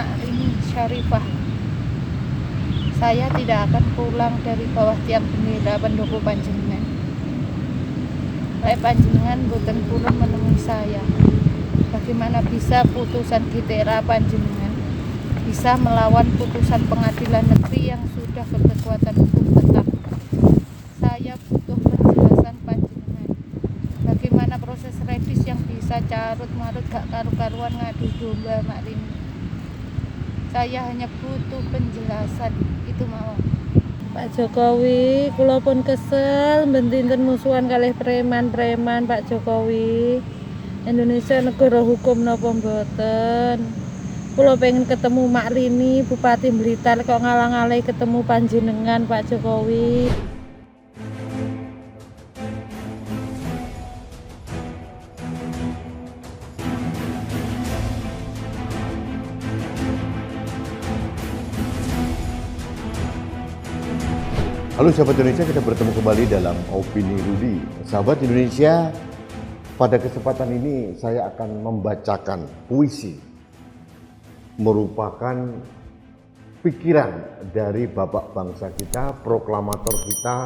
Mak Rini Syarifah. Saya tidak akan pulang dari bawah tiang bendera pendukung panjenengan. Lek panjenengan boten purun menemui saya. Bagaimana bisa putusan Gitera panjenengan bisa melawan putusan pengadilan negeri yang sudah berkekuatan hukum tetap? Saya butuh penjelasan panjenengan. Bagaimana proses revisi yang bisa carut marut gak karu-karuan ngadu domba Mak Rini? Saya hanya butuh penjelasan, itu mau. Pak Jokowi, kula pun kesel bentinten musuhan kalih preman-preman Pak Jokowi. Indonesia negara hukum napa mboten? Kula pengen ketemu Mak Rini, Bupati Blitar, kok ngalang-alai ketemu panjenengan Pak Jokowi. Halo sahabat Indonesia, kita bertemu kembali dalam Opini Rudi. Sahabat Indonesia, pada kesempatan ini saya akan membacakan puisi. Merupakan pikiran dari bapak bangsa kita, proklamator kita,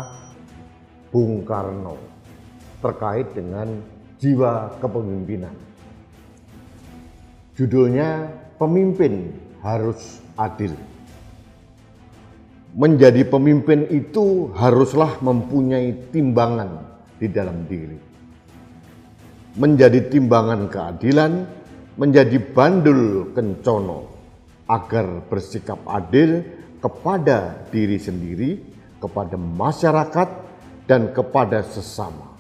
Bung Karno, terkait dengan jiwa kepemimpinan. Judulnya, Pemimpin Harus Adil. Menjadi pemimpin itu haruslah mempunyai timbangan di dalam diri. Menjadi timbangan keadilan, menjadi bandul kencono agar bersikap adil kepada diri sendiri, kepada masyarakat, dan kepada sesama.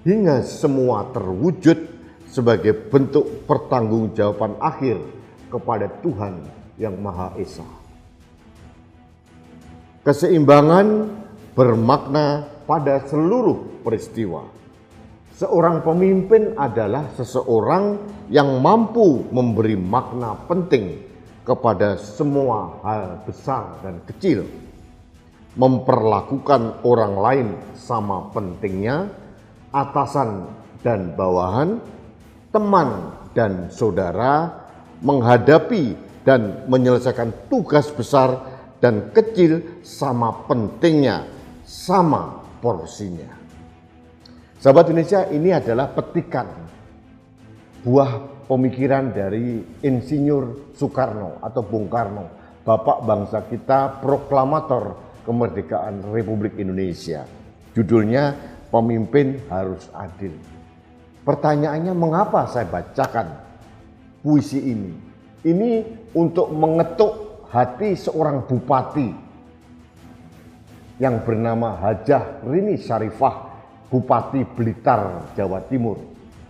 Hingga semua terwujud sebagai bentuk pertanggungjawaban akhir kepada Tuhan yang Maha Esa. Keseimbangan bermakna pada seluruh peristiwa. Seorang pemimpin adalah seseorang yang mampu memberi makna penting kepada semua hal besar dan kecil. Memperlakukan orang lain sama pentingnya, atasan dan bawahan, teman dan saudara, menghadapi dan menyelesaikan tugas besar dan kecil sama pentingnya, sama porsinya. Sahabat Indonesia, ini adalah petikan buah pemikiran dari Insinyur Soekarno atau Bung Karno, bapak bangsa kita, proklamator kemerdekaan Republik Indonesia. Judulnya, Pemimpin Harus Adil. Pertanyaannya, mengapa saya bacakan puisi ini? Ini untuk mengetuk hati seorang bupati yang bernama Hajah Rini Syarifah, Bupati Blitar, Jawa Timur.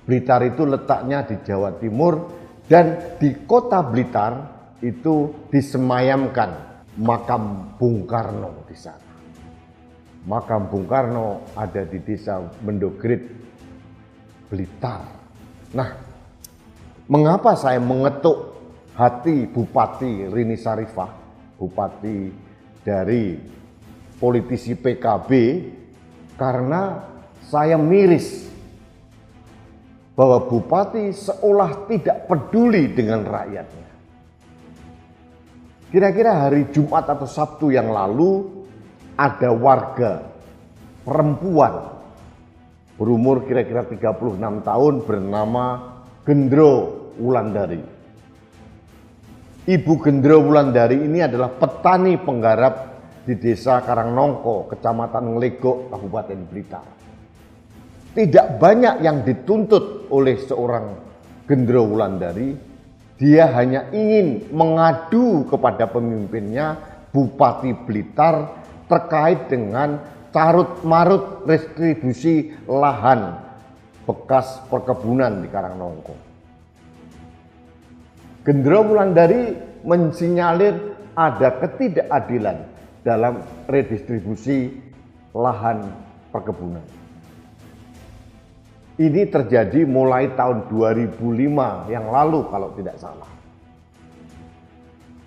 Blitar itu letaknya di Jawa Timur, dan di kota Blitar itu disemayamkan makam Bung Karno di sana. Makam Bung Karno ada di desa Mendogrit, Blitar. Nah, mengapa saya mengetuk hati Bupati Rini Syarifah, bupati dari politisi PKB, karena saya miris bahwa bupati seolah tidak peduli dengan rakyatnya. Kira-kira hari Jumat atau Sabtu yang lalu, ada warga perempuan berumur kira-kira 36 tahun bernama Gendro Wulandari. Ibu Gendro Wulandari ini adalah petani penggarap di desa Karangnongko, Kecamatan Nglegok, Kabupaten Blitar. Tidak banyak yang dituntut oleh seorang Gendro Wulandari. Dia hanya ingin mengadu kepada pemimpinnya, Bupati Blitar, terkait dengan carut-marut restribusi lahan bekas perkebunan di Karangnongko. Gendro Wulandari mensinyalir ada ketidakadilan dalam redistribusi lahan perkebunan. Ini terjadi mulai tahun 2005 yang lalu kalau tidak salah.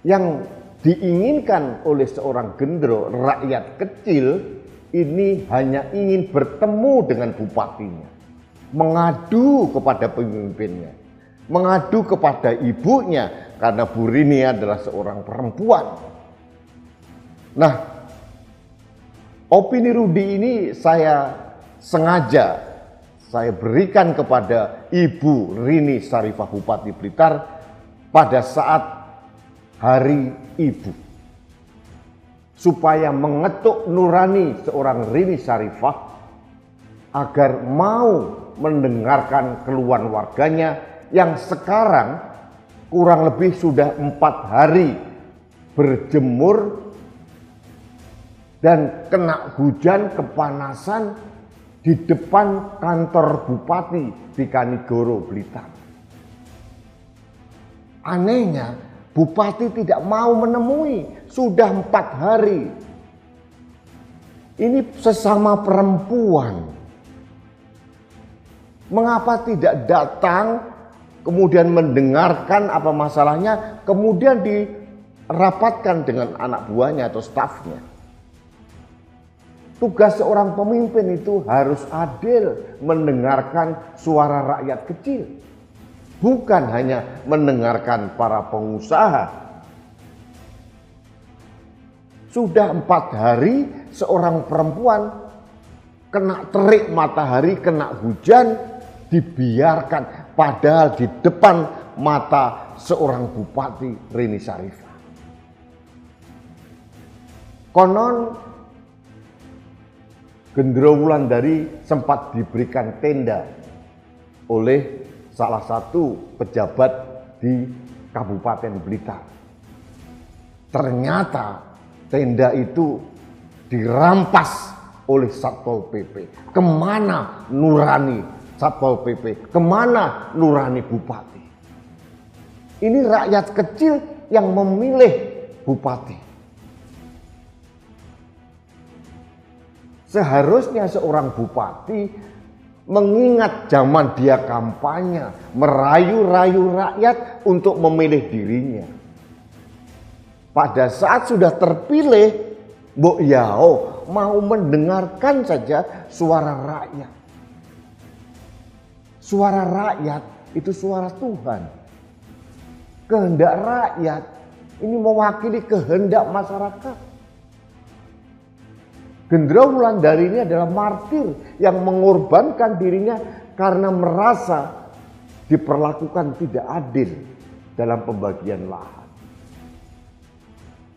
Yang diinginkan oleh seorang Gendro, rakyat kecil, ini hanya ingin bertemu dengan bupatinya, mengadu kepada pemimpinnya, mengadu kepada ibunya karena Bu Rini adalah seorang perempuan. Nah, opini Rudi ini saya sengaja berikan kepada Ibu Rini Syarifah Bupati Blitar pada saat Hari Ibu, supaya mengetuk nurani seorang Rini Syarifah agar mau mendengarkan keluhan warganya yang sekarang kurang lebih sudah 4 hari berjemur dan kena hujan kepanasan di depan kantor Bupati di Kanigoro, Blitar. Anehnya, Bupati tidak mau menemui, sudah 4 hari. Ini sesama perempuan. Mengapa tidak datang, kemudian mendengarkan apa masalahnya, kemudian dirapatkan dengan anak buahnya atau stafnya. Tugas seorang pemimpin itu harus adil, mendengarkan suara rakyat kecil. Bukan hanya mendengarkan para pengusaha. Sudah 4 hari seorang perempuan kena terik matahari, kena hujan, dibiarkan. Padahal di depan mata seorang Bupati Rini Syarifah. Konon Gendro Wulandari sempat diberikan tenda oleh salah satu pejabat di Kabupaten Blitar. Ternyata tenda itu dirampas oleh Satpol PP. Kemana nurani Satpol PP? Kemana nurani Bupati? Ini rakyat kecil yang memilih Bupati. Seharusnya seorang bupati mengingat zaman dia kampanye, merayu-rayu rakyat untuk memilih dirinya. Pada saat sudah terpilih, Mbok Yao mau mendengarkan saja suara rakyat. Suara rakyat itu suara Tuhan. Kehendak rakyat ini mewakili kehendak masyarakat. Gendro Wulandari ini adalah martir yang mengorbankan dirinya karena merasa diperlakukan tidak adil dalam pembagian lahan.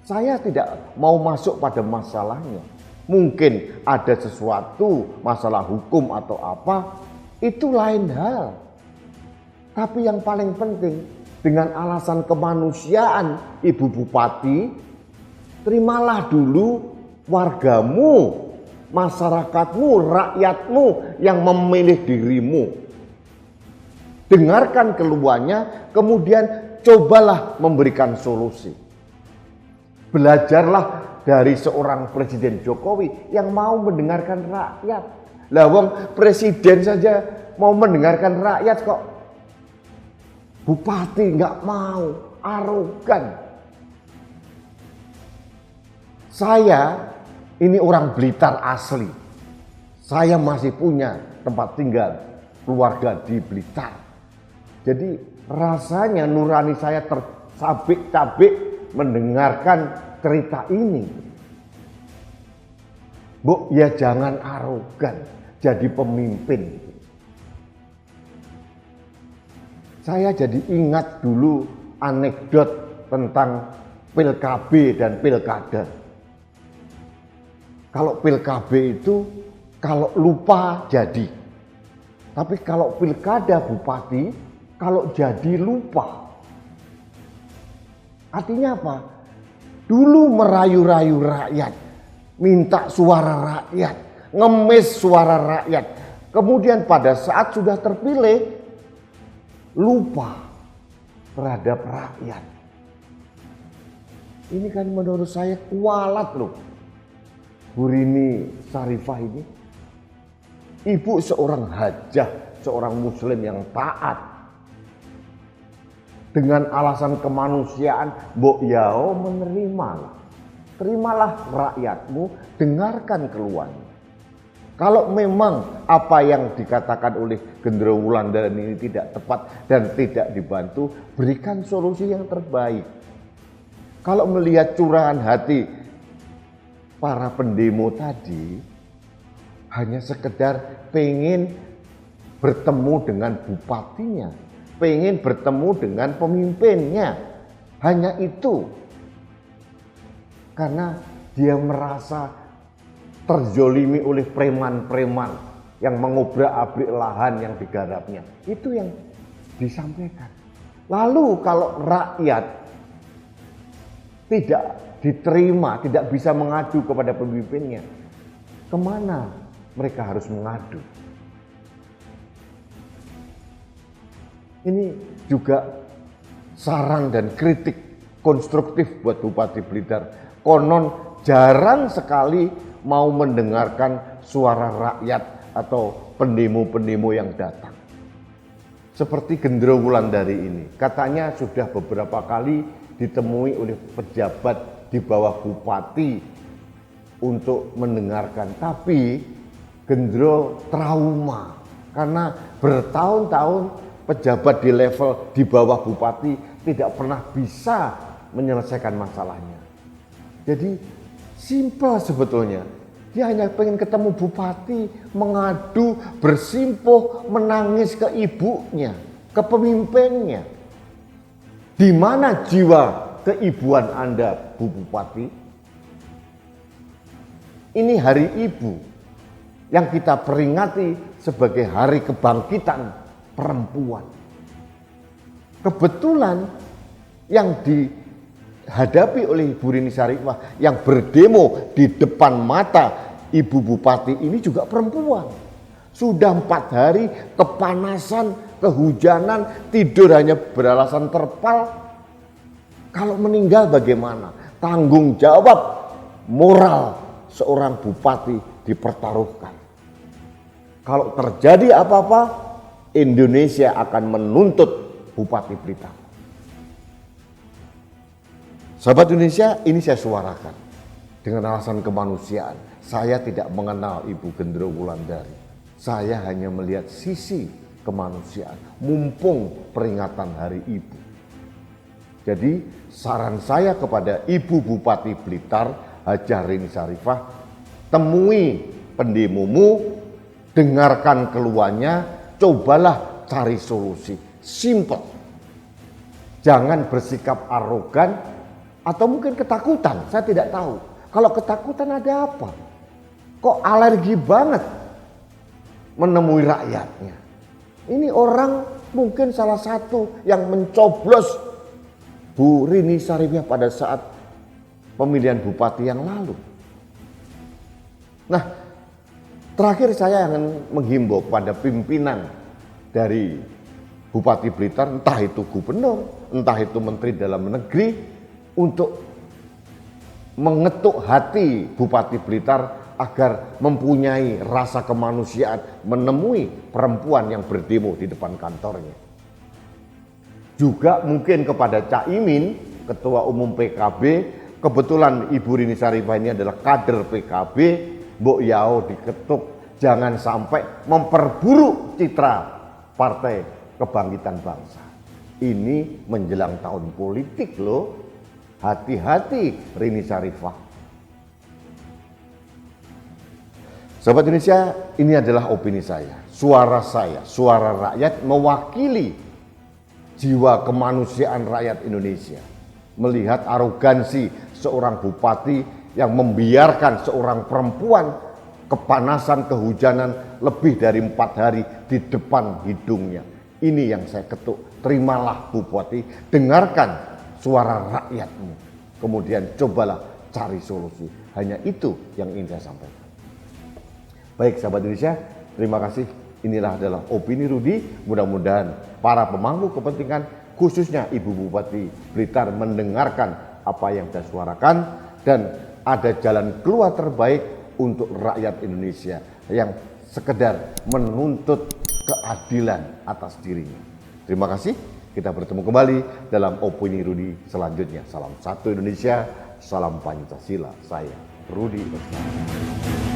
Saya tidak mau masuk pada masalahnya. Mungkin ada sesuatu, masalah hukum atau apa, itu lain hal. Tapi yang paling penting, dengan alasan kemanusiaan Ibu Bupati, terimalah dulu wargamu, masyarakatmu, rakyatmu yang memilih dirimu. Dengarkan keluhannya, kemudian cobalah memberikan solusi. Belajarlah dari seorang Presiden Jokowi yang mau mendengarkan rakyat. Lah wong presiden saja mau mendengarkan rakyat kok. Bupati nggak mau, arogan. Saya ini orang Blitar asli. Saya masih punya tempat tinggal, keluarga di Blitar. Jadi rasanya nurani saya tercabik-cabik mendengarkan cerita ini. Bu, ya jangan arogan jadi pemimpin. Saya jadi ingat dulu anekdot tentang PILKB dan pilkada. Kalau PILKB itu kalau lupa jadi. Tapi kalau pilkada bupati, kalau jadi lupa. Artinya apa? Dulu merayu-rayu rakyat, minta suara rakyat, ngemis suara rakyat. Kemudian pada saat sudah terpilih, lupa terhadap rakyat. Ini kan menurut saya kualat loh. Bu Rini Syarifah ini, ibu seorang hajah, seorang muslim yang taat. Dengan alasan kemanusiaan, Mbok Yao menerimalah. Terimalah rakyatmu, dengarkan keluhannya. Kalau memang apa yang dikatakan oleh Gendro Wulandari ini tidak tepat dan tidak dibantu, berikan solusi yang terbaik. Kalau melihat curahan hati para pendemo tadi, hanya sekedar pengen bertemu dengan bupatinya, pengen bertemu dengan pemimpinnya, hanya itu. Karena dia merasa terzolimi oleh preman-preman yang mengobrak-abrik lahan yang digarapnya. Itu yang disampaikan. Lalu kalau rakyat tidak diterima, tidak bisa mengadu kepada pemimpinnya, kemana mereka harus mengadu? Ini juga saran dan kritik konstruktif buat Bupati Blitar. Konon jarang sekali mau mendengarkan suara rakyat atau pendemo-pendemo yang datang. Seperti Gendro Wulandari ini, katanya sudah beberapa kali ditemui oleh pejabat di bawah bupati untuk mendengarkan. Tapi Gendro trauma karena bertahun-tahun pejabat di level di bawah bupati tidak pernah bisa menyelesaikan masalahnya. Jadi simpel sebetulnya. Dia hanya pengen ketemu bupati, mengadu, bersimpuh, menangis ke ibunya, ke pemimpinnya. Di mana jiwa keibuan Anda, Bu Bupati? Ini hari ibu yang kita peringati sebagai hari kebangkitan perempuan. Kebetulan yang dihadapi oleh Ibu Rini Syarifah yang berdemo di depan mata Ibu Bupati ini juga perempuan. Sudah 4 hari kepanasan, kehujanan, tidur hanya beralasan terpal. Kalau meninggal bagaimana? Tanggung jawab moral seorang bupati dipertaruhkan. Kalau terjadi apa-apa, Indonesia akan menuntut Bupati Blitar. Sahabat Indonesia, ini saya suarakan dengan alasan kemanusiaan. Saya tidak mengenal Ibu Gendro Wulandari. Saya hanya melihat sisi kemanusiaan, mumpung peringatan Hari Ibu. Jadi saran saya kepada Ibu Bupati Blitar, Hajah Rini Syarifah, temui pendemomu, dengarkan keluhannya, cobalah cari solusi. Simple. Jangan bersikap arogan atau mungkin ketakutan, saya tidak tahu. Kalau ketakutan ada apa? Kok alergi banget menemui rakyatnya? Ini orang mungkin salah satu yang mencoblos Bu Rini Syarifah pada saat pemilihan bupati yang lalu. Nah, terakhir saya akan menghimbau pada pimpinan dari Bupati Blitar, entah itu gubernur, entah itu menteri dalam negeri, untuk mengetuk hati Bupati Blitar agar mempunyai rasa kemanusiaan menemui perempuan yang berdemo di depan kantornya. Juga mungkin kepada Cak Imin, Ketua Umum PKB, kebetulan Ibu Rini Syarifah ini adalah kader PKB, Mbok Yao diketuk, jangan sampai memperburuk citra Partai Kebangkitan Bangsa. Ini menjelang tahun politik loh, hati-hati Rini Syarifah. Sahabat Indonesia, ini adalah opini saya, suara rakyat mewakili jiwa kemanusiaan rakyat Indonesia. Melihat arogansi seorang bupati yang membiarkan seorang perempuan kepanasan, kehujanan lebih dari 4 hari di depan hidungnya. Ini yang saya ketuk, terimalah Bupati, dengarkan suara rakyatmu. Kemudian cobalah cari solusi. Hanya itu yang ingin saya sampaikan. Baik sahabat Indonesia, terima kasih. Inilah adalah opini Rudi. Mudah-mudahan para pemangku kepentingan, khususnya Ibu Bupati Blitar, mendengarkan apa yang saya suarakan dan ada jalan keluar terbaik untuk rakyat Indonesia yang sekedar menuntut keadilan atas dirinya. Terima kasih. Kita bertemu kembali dalam opini Rudi selanjutnya. Salam satu Indonesia, salam Pancasila. Saya Rudi Lestari.